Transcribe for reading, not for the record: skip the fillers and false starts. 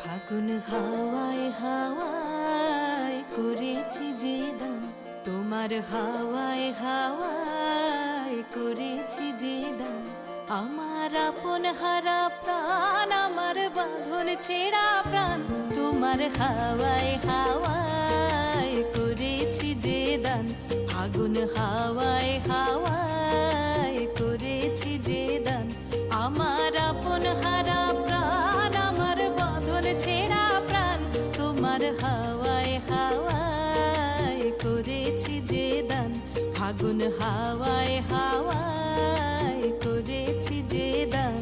ফাগুন হাওয়ায় হাওয়ায় করেছি যে দান, তোমার হাওয়ায় হাওয়ায় করেছি যে দান। আমার আপন হারা প্রাণ, আমার বাঁধন ছেঁড়া প্রাণ, তোমার হাওয়ায় হাওয়ায় করেছি যে দান। ফাগুন হাওয়ায় হাওয়ায় করেছি যে দান। আমার আপন হারা প্রাণ, আমার বাঁধন ছেঁড়া প্রাণ, তোমার হাওয়ায় হাওয়ায় করেছি যে দান। ফাগুন হাওয়ায় হাওয়ায় করেছি যে দান।